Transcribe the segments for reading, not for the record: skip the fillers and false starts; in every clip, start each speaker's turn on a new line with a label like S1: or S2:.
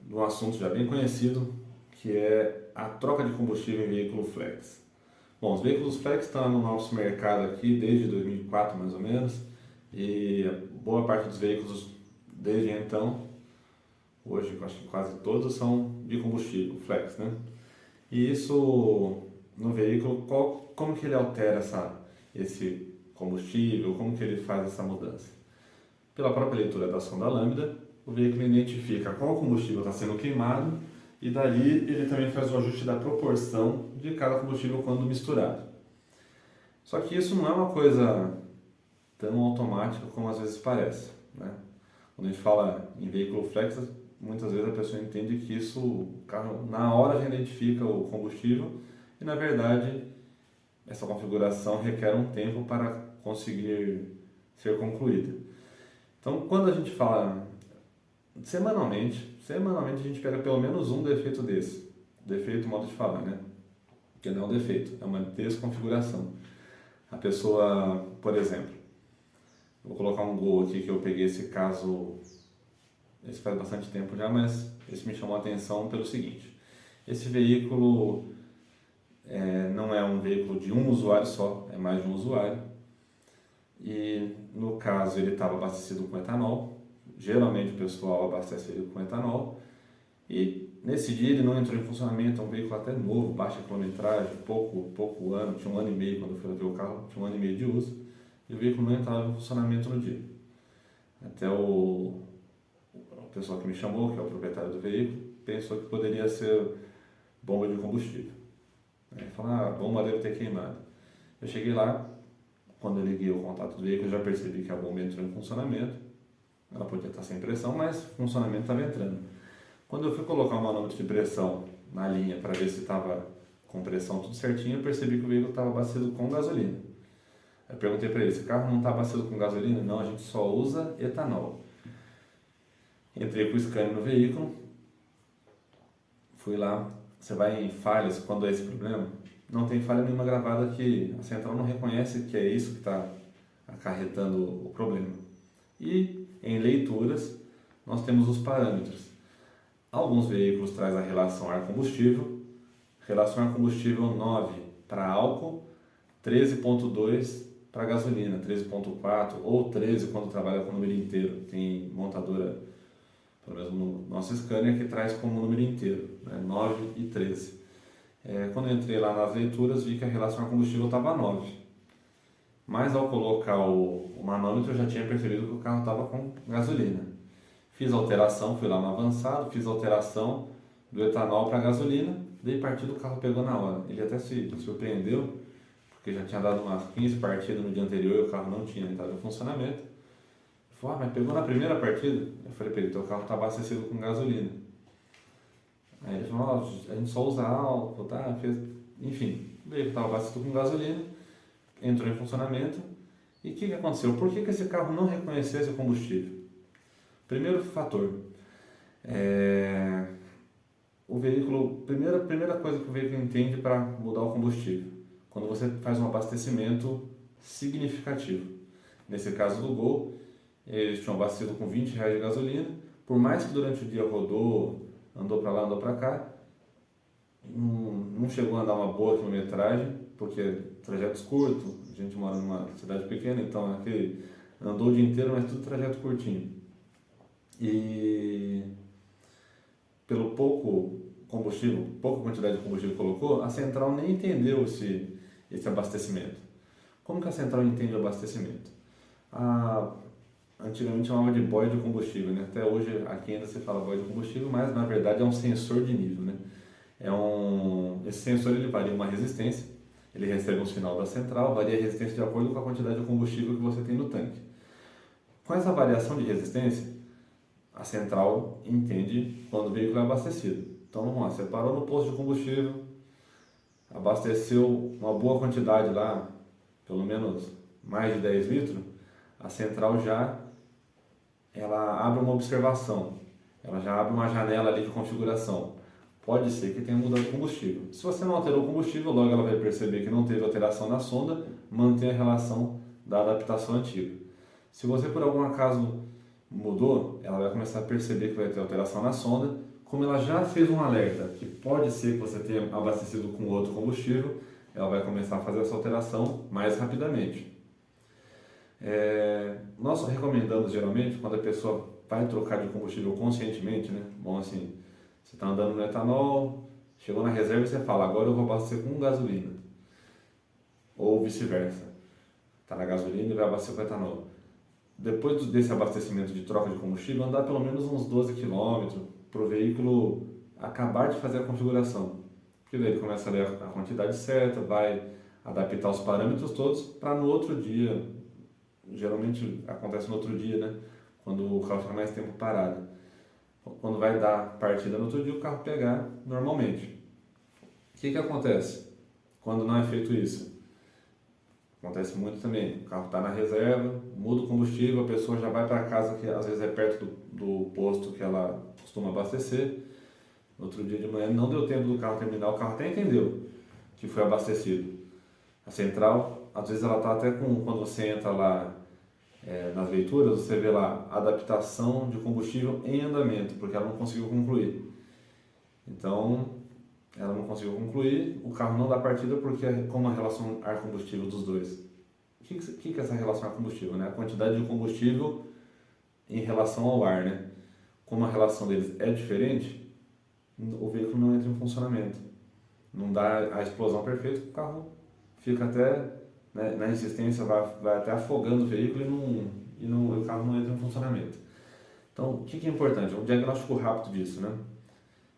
S1: de um assunto já bem conhecido, que é a troca de combustível em veículo flex. Bom, os veículos flex estão no nosso mercado aqui desde 2004 mais ou menos, e boa parte dos veículos desde então, hoje eu acho que quase todos são de combustível flex, né? E isso no veículo, como que ele altera esse combustível, como que ele faz essa mudança? Pela própria leitura da sonda lambda, o veículo identifica qual combustível está sendo queimado e dali ele também faz o ajuste da proporção de cada combustível quando misturado. Só que isso não é uma coisa tão automática como às vezes parece, né? Quando a gente fala em veículo flex, muitas vezes a pessoa entende que isso, o carro na hora já identifica o combustível e na verdade essa configuração requer um tempo para conseguir ser concluída. Então, quando a gente fala semanalmente a gente pega pelo menos um defeito desse. Defeito, modo de falar, né? Que não é um defeito, é uma desconfiguração. A pessoa, por exemplo, vou colocar um Gol aqui que eu peguei esse caso, esse faz bastante tempo já, mas esse me chamou a atenção pelo seguinte. Esse veículo não é um veículo de um usuário só, é mais de um usuário. E no caso ele estava abastecido com etanol. Geralmente o pessoal abastece ele com etanol. E nesse dia ele não entrou em funcionamento, é um veículo até novo, baixa quilometragem, pouco ano, tinha um ano e meio quando eu fui ver o carro, tinha um ano e meio de uso. E o veículo não entrava em funcionamento no dia. Até o pessoal que me chamou, que é o proprietário do veículo, pensou que poderia ser bomba de combustível. Ele falou, a bomba deve ter queimado. Eu cheguei lá, quando eu liguei o contato do veículo, eu já percebi que a bomba entrou em funcionamento. Ela podia estar sem pressão, mas o funcionamento estava entrando. Quando eu fui colocar o manômetro de pressão na linha para ver se estava com pressão tudo certinho, eu percebi que o veículo estava abastecido com gasolina. Eu perguntei para ele, esse carro não está abastecido com gasolina? Não, a gente só usa etanol. Entrei com o scanner no veículo, fui lá, você vai em falhas, quando é esse problema, não tem falha nenhuma gravada que a central não reconhece que é isso que está acarretando o problema. E em leituras, nós temos os parâmetros. Alguns veículos trazem a relação ar-combustível, relação ar-combustível 9 para álcool, 13,2 para gasolina, 13,4 ou 13 quando trabalha com o número inteiro. Tem montadora, pelo menos no nosso scanner, que traz como número inteiro, né? 9 e 13. Quando eu entrei lá nas leituras, vi que a relação ar-combustível estava 9. Mas ao colocar o manômetro, eu já tinha percebido que o carro estava com gasolina. Fiz a alteração, fui lá no avançado, fiz a alteração do etanol para gasolina, dei partida, o carro pegou na hora. Ele até se surpreendeu, porque já tinha dado umas 15 partidas no dia anterior e o carro não tinha entrado em funcionamento. Ele falou, mas pegou na primeira partida? Eu falei para ele, teu carro está abastecido com gasolina. Aí ele falou, a gente só usa álcool, tá? Enfim, o veículo estava abastecido com gasolina, entrou em funcionamento. E o que aconteceu? Por que esse carro não reconheceu esse combustível? Primeiro fator, o veículo, primeira coisa que o veículo entende para mudar o combustível, quando você faz um abastecimento significativo. Nesse caso do Gol, eles tinham abastecido com R$ 20 de gasolina, por mais que durante o dia rodou, andou para lá, andou para cá, não chegou a andar uma boa quilometragem, porque trajetos curtos, a gente mora numa cidade pequena, então andou o dia inteiro, mas tudo trajeto curtinho. E pelo pouco combustível, pouca quantidade de combustível que colocou, a central nem entendeu esse abastecimento. Como que a central entende o abastecimento? Antigamente chamava de boia de combustível, né? Até hoje aqui ainda se fala boia de combustível, mas na verdade é um sensor de nível, né? Esse sensor ele varia uma resistência, ele recebe um sinal da central, varia a resistência de acordo com a quantidade de combustível que você tem no tanque. Com essa variação de resistência, a central entende quando o veículo é abastecido. Então vamos lá, você parou no posto de combustível, abasteceu uma boa quantidade lá, pelo menos mais de 10 litros, a central ela abre uma observação, ela já abre uma janela ali de configuração. Pode ser que tenha mudado o combustível. Se você não alterou o combustível, logo ela vai perceber que não teve alteração na sonda, mantém a relação da adaptação antiga. Se você por algum acaso mudou, ela vai começar a perceber que vai ter alteração na sonda, como ela já fez um alerta que pode ser que você tenha abastecido com outro combustível, ela vai começar a fazer essa alteração mais rapidamente. Nós recomendamos geralmente quando a pessoa vai trocar de combustível conscientemente, né? Bom, assim, você está andando no etanol, chegou na reserva e você fala, agora eu vou abastecer com gasolina. Ou vice-versa. Está na gasolina e vai abastecer com etanol. Depois desse abastecimento de troca de combustível, andar pelo menos uns 12 km para o veículo acabar de fazer a configuração. Porque daí ele começa a ler a quantidade certa, vai adaptar os parâmetros todos para no outro dia, geralmente acontece no outro dia, né? Quando o carro fica mais tempo parado. Quando vai dar partida no outro dia, o carro pegar normalmente. O que acontece quando não é feito isso? Acontece muito também, o carro está na reserva, muda o combustível, a pessoa já vai para casa, que às vezes é perto do posto que ela costuma abastecer. No outro dia de manhã não deu tempo do carro terminar, o carro até entendeu que foi abastecido. A central, às vezes ela está até com, quando você entra lá nas leituras, você vê lá adaptação de combustível em andamento, porque ela não conseguiu concluir. Então, ela não conseguiu concluir, o carro não dá partida porque como a relação ar-combustível dos dois. O que é essa relação ar-combustível? Né? A quantidade de combustível em relação ao ar. Né? Como a relação deles é diferente, o veículo não entra em funcionamento. Não dá a explosão perfeita, o carro fica até, né, na insistência, vai até afogando o veículo o carro não entra em funcionamento. Então, o que é importante? Um diagnóstico rápido disso, né?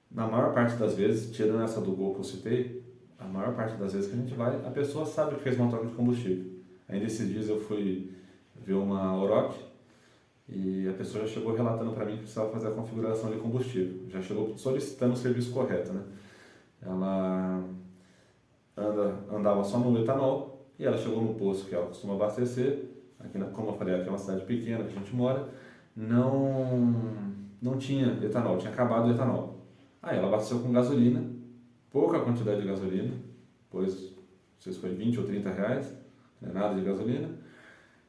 S1: Na maior parte das vezes, tirando essa do Gol que eu citei, a maior parte das vezes que a gente vai, a pessoa sabe que fez uma troca de combustível. Ainda esses dias eu fui ver uma Oroch e a pessoa já chegou relatando para mim que precisava fazer a configuração de combustível. Já chegou solicitando o serviço correto, né? Ela andava só no etanol e ela chegou no posto que ela costuma abastecer. Aqui, como eu falei, aqui é uma cidade pequena que a gente mora, não tinha etanol, tinha acabado o etanol. Aí ela abasteceu com gasolina, pouca quantidade de gasolina, pois não sei se foi 20 ou 30 reais, não é nada de gasolina.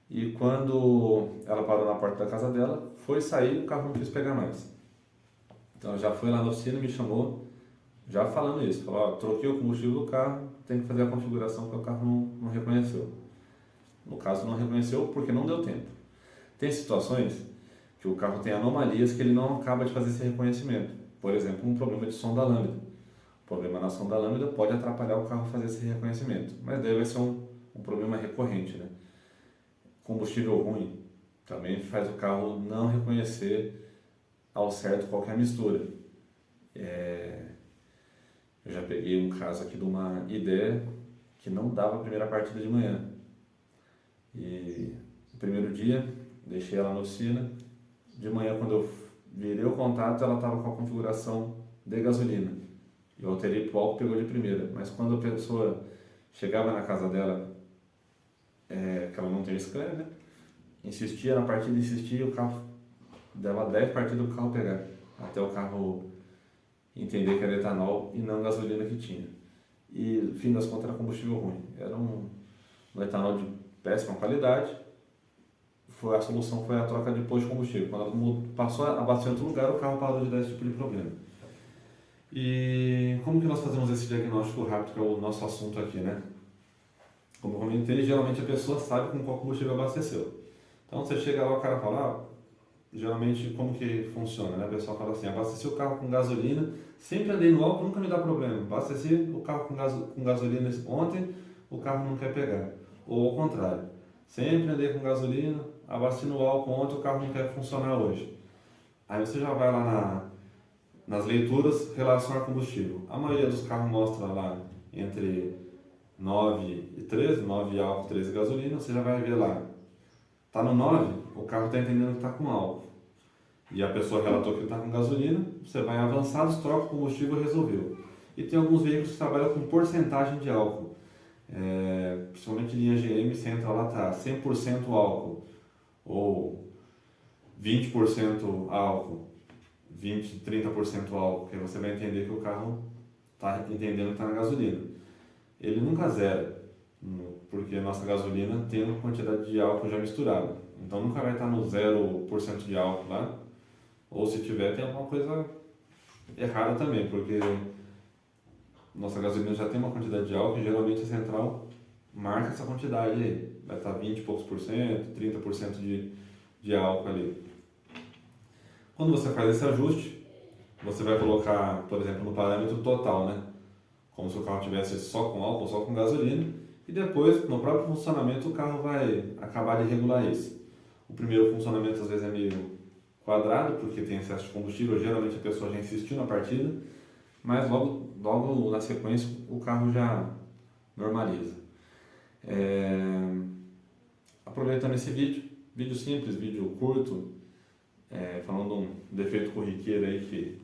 S1: E quando ela parou na porta da casa dela, foi sair, o carro não quis pegar mais. Então ela já foi lá na oficina e me chamou, já falando isso, falou, ó, troquei o combustível do carro, tem que fazer a configuração que o carro não reconheceu. No caso não reconheceu porque não deu tempo. Tem situações que o carro tem anomalias que ele não acaba de fazer esse reconhecimento. Por exemplo, um problema de som da lâmina. O problema na som da lâmina pode atrapalhar o carro a fazer esse reconhecimento, mas daí vai ser um problema recorrente, né? Combustível ruim também faz o carro não reconhecer ao certo qualquer mistura. Eu já peguei um caso aqui de uma ideia que não dava a primeira partida de manhã. E no primeiro dia, deixei ela na oficina. De manhã, quando eu virei o contato, ela estava com a configuração de gasolina. Eu alterei para o álcool, pegou de primeira. Mas quando a pessoa chegava na casa dela, que ela não tem scanner, né? Insistia na partida, insistia, o carro dava 10 partidas para o carro pegar. Até o carro entender que era etanol e não gasolina que tinha. E, no fim das contas, era combustível ruim. Era um etanol de péssima qualidade. A solução foi a troca de posto de combustível. Quando ela passou a abastecer em outro lugar, o carro parou de dar esse tipo de problema. E como que nós fazemos esse diagnóstico rápido, que é o nosso assunto aqui, né? Como eu comentei, geralmente a pessoa sabe com qual combustível abasteceu. Então você chega lá, o cara fala, geralmente como que funciona, né? O pessoal fala assim, abasteci o carro com gasolina, sempre andei no álcool, nunca me dá problema. Abasteci o carro com gasolina ontem, o carro não quer pegar. Ou ao contrário, sempre andei com gasolina, abasteci no álcool ontem, o carro não quer funcionar hoje. Aí você já vai lá nas leituras, relação ao combustível. A maioria dos carros mostra lá entre 9 e 13, 9 álcool, 13 gasolina, você já vai ver lá. Está no 9, o carro está entendendo que está com álcool. E a pessoa relatou que está com gasolina, você vai avançados, troca o combustível e resolveu. E tem alguns veículos que trabalham com porcentagem de álcool. Principalmente linha GM, você entra lá, tá 100% álcool. Ou 20% álcool, 20%, 30% álcool, que você vai entender que o carro está entendendo que está na gasolina. Ele nunca zera, porque a nossa gasolina tem uma quantidade de álcool já misturada. Então nunca vai estar no 0% de álcool lá, ou se tiver, tem alguma coisa errada também, porque nossa gasolina já tem uma quantidade de álcool e geralmente a central marca essa quantidade aí. Vai estar 20 e poucos por cento, 30% de álcool ali. Quando você faz esse ajuste, você vai colocar, por exemplo, no parâmetro total, né? Como se o carro tivesse só com álcool, só com gasolina, e depois, no próprio funcionamento, o carro vai acabar de regular isso. O primeiro funcionamento às vezes é meio quadrado, porque tem excesso de combustível, geralmente a pessoa já insistiu na partida, mas logo na sequência o carro já normaliza. Aproveitando esse vídeo simples, vídeo curto, falando de um defeito corriqueiro aí que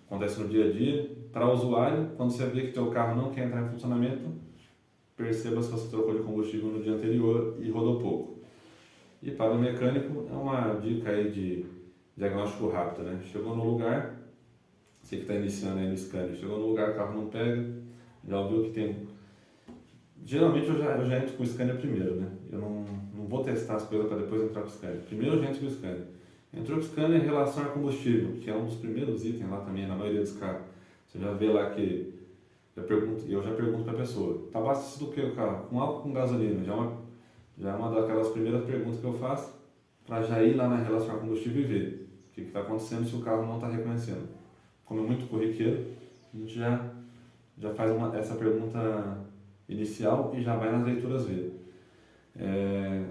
S1: acontece no dia a dia, para o usuário, quando você vê que teu carro não quer entrar em funcionamento, perceba se você trocou de combustível no dia anterior e rodou pouco. E para o mecânico é uma dica aí de diagnóstico rápido, né? Chegou no lugar, você que está iniciando aí no scanner, chegou no lugar, o carro não pega, já ouviu que tem... Geralmente eu já entro com o scanner primeiro, né? Eu não vou testar as coisas para depois entrar com o scanner. Primeiro eu já entro com o scanner. Entrou com o scanner em relação a combustível, que é um dos primeiros itens lá também, na maioria dos carros. Você já vê lá que eu já pergunto para a pessoa, está abastecido o que o carro? Com álcool ou com gasolina? Já é uma daquelas primeiras perguntas que eu faço, para já ir lá na relação a combustível e ver o que está acontecendo se o carro não está reconhecendo. Como é muito corriqueiro, a gente já faz essa pergunta inicial e já vai nas leituras ver.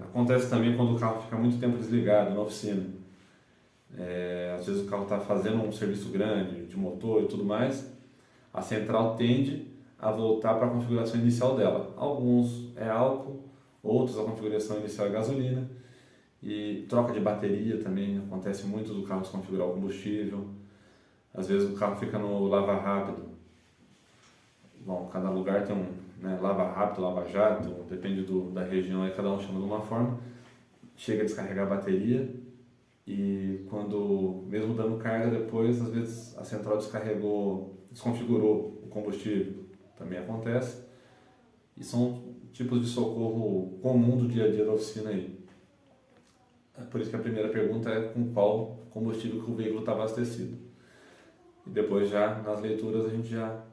S1: Acontece também quando o carro fica muito tempo desligado na oficina. Às vezes o carro está fazendo um serviço grande de motor e tudo mais, a central tende a voltar para a configuração inicial dela. Alguns é álcool, outros a configuração inicial é gasolina, e troca de bateria também acontece muito do carro desconfigurar o combustível. Às vezes o carro fica no lava rápido. Bom, cada lugar tem lava rápido, lava jato, depende da região, aí cada um chama de uma forma. Chega a descarregar a bateria e quando, mesmo dando carga depois, às vezes a central desconfigurou o combustível, também acontece. E são tipos de socorro comum do dia a dia da oficina aí. É por isso que a primeira pergunta é com qual combustível que o veículo está abastecido. E depois já nas leituras a gente já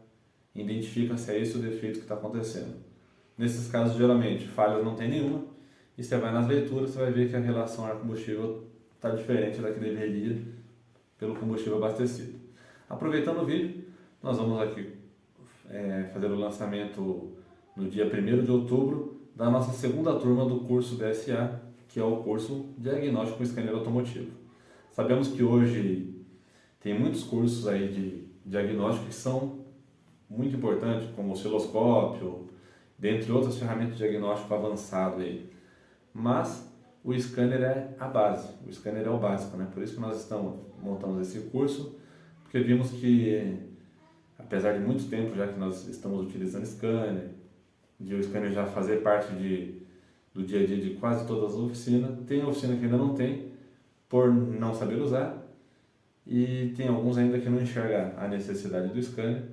S1: identifica se é esse o defeito que está acontecendo. Nesses casos, geralmente, falhas não tem nenhuma, e você vai nas leituras, você vai ver que a relação ar-combustível está diferente da que deveria pelo combustível abastecido. Aproveitando o vídeo, nós vamos aqui fazer o lançamento no dia 1º de outubro da nossa segunda turma do curso DSA, que é o curso Diagnóstico com Scanner Automotivo. Sabemos que hoje tem muitos cursos aí de diagnóstico que são muito importantes, como o osciloscópio, dentre outras ferramentas de diagnóstico avançado aí. Mas o scanner é a base, o scanner é o básico, né? Por isso que nós montamos esse curso, porque vimos que, apesar de muito tempo já que nós estamos utilizando scanner, de o scanner já fazer parte do dia a dia de quase todas as oficinas, tem oficina que ainda não tem, por não saber usar, e tem alguns ainda que não enxergam a necessidade do scanner,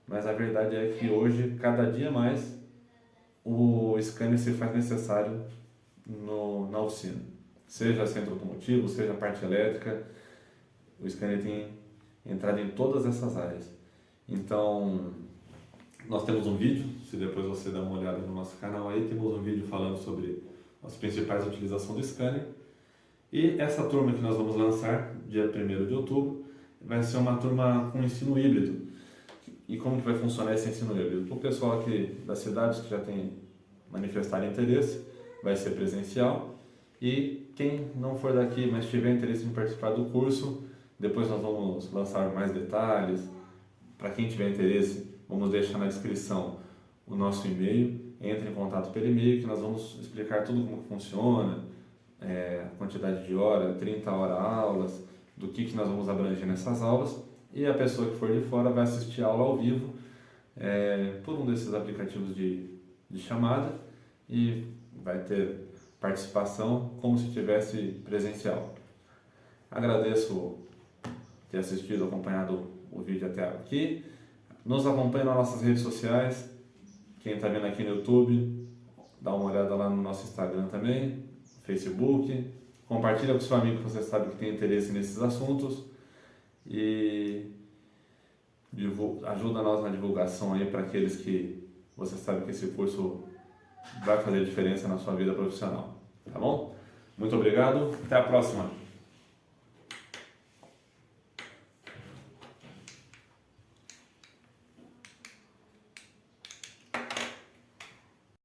S1: mas a verdade é que hoje, cada dia mais, o scanner se faz necessário na oficina. Seja centro automotivo, seja parte elétrica, o scanner tem entrado em todas essas áreas. Então, nós temos um vídeo, se depois você dá uma olhada no nosso canal aí, temos um vídeo falando sobre as principais utilizações do scanner. E essa turma que nós vamos lançar, dia 1º de outubro, vai ser uma turma com ensino híbrido. E como que vai funcionar esse ensino híbrido? Para o pessoal aqui das cidades que já tem manifestado interesse, vai ser presencial. E quem não for daqui, mas tiver interesse em participar do curso, depois nós vamos lançar mais detalhes. Para quem tiver interesse, vamos deixar na descrição o nosso e-mail. Entre em contato pelo e-mail que nós vamos explicar tudo como funciona, a quantidade de hora, 30 horas aulas, do que nós vamos abranger nessas aulas. E a pessoa que for de fora vai assistir a aula ao vivo por um desses aplicativos de chamada e vai ter participação como se tivesse presencial. Agradeço ter assistido, acompanhado o vídeo até aqui. Nos acompanhe nas nossas redes sociais. Quem está vendo aqui no YouTube, dá uma olhada lá no nosso Instagram também, Facebook. Compartilha com seu amigo que você sabe que tem interesse nesses assuntos. E ajuda nós na divulgação aí para aqueles que você sabe que esse curso vai fazer diferença na sua vida profissional, tá bom? Muito obrigado, até a próxima!